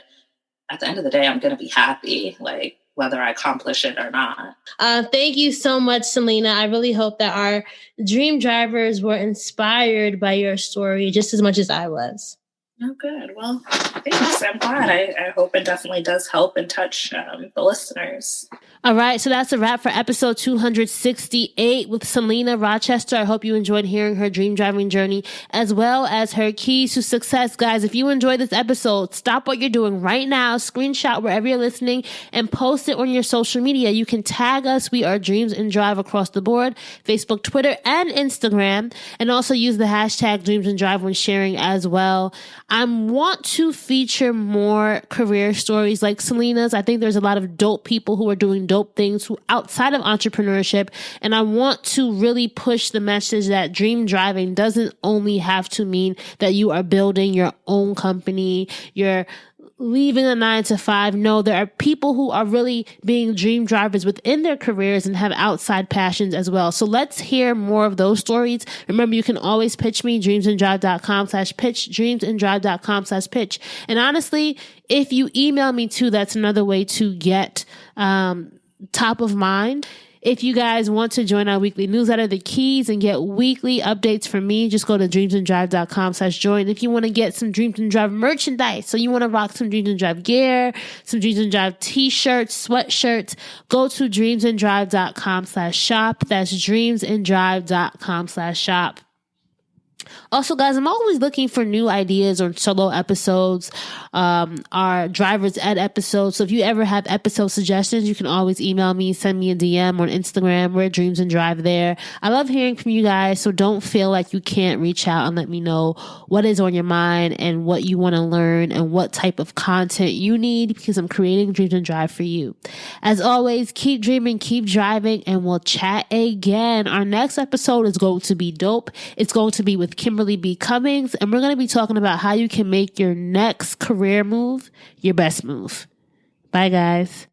at the end of the day, I'm going to be happy, like whether I accomplish it or not. Thank you so much, Salena. I really hope that our dream drivers were inspired by your story just as much as I was. Oh, good. Well, thanks. I'm glad. I hope it definitely does help and touch the listeners. All right, so that's a wrap for episode 268 with Salena Rochester. I hope you enjoyed hearing her dream driving journey as well as her keys to success. Guys, if you enjoyed this episode, stop what you're doing right now, screenshot wherever you're listening, and post it on your social media. You can tag us. We are Dreams and Drive across the board, Facebook, Twitter, and Instagram, and also use the hashtag Dreams and Drive when sharing as well. I want to feature more career stories like Salena's. I think there's a lot of dope people who are doing dope things outside of entrepreneurship. And I want to really push the message that dream driving doesn't only have to mean that you are building your own company, you're leaving a 9-to-5. No, there are people who are really being dream drivers within their careers and have outside passions as well. So let's hear more of those stories. Remember, you can always pitch me, dreamsanddrive.com/pitch, dreamsanddrive.com/pitch. And honestly, if you email me too, that's another way to get top of mind. If you guys want to join our weekly newsletter, The Keys, and get weekly updates from me, just go to dreamsanddrive.com/join. If you want to get some Dreams and Drive merchandise, so you want to rock some Dreams and Drive gear, some Dreams and Drive t-shirts, sweatshirts, go to dreamsanddrive.com/shop. That's dreamsanddrive.com/shop. Also, guys, I'm always looking for new ideas on solo episodes, our driver's ed episodes. So if you ever have episode suggestions, you can always email me, send me a DM on Instagram. We're Dreams and Drive there. I love hearing from you guys, so don't feel like you can't reach out and let me know what is on your mind and what you want to learn and what type of content you need, because I'm creating Dreams and Drive for you. As always, keep dreaming, keep driving, and we'll chat again. Our next episode is going to be dope. It's going to be with Kimberly B. Cummings, and we're going to be talking about how you can make your next career move your best move. Bye, guys.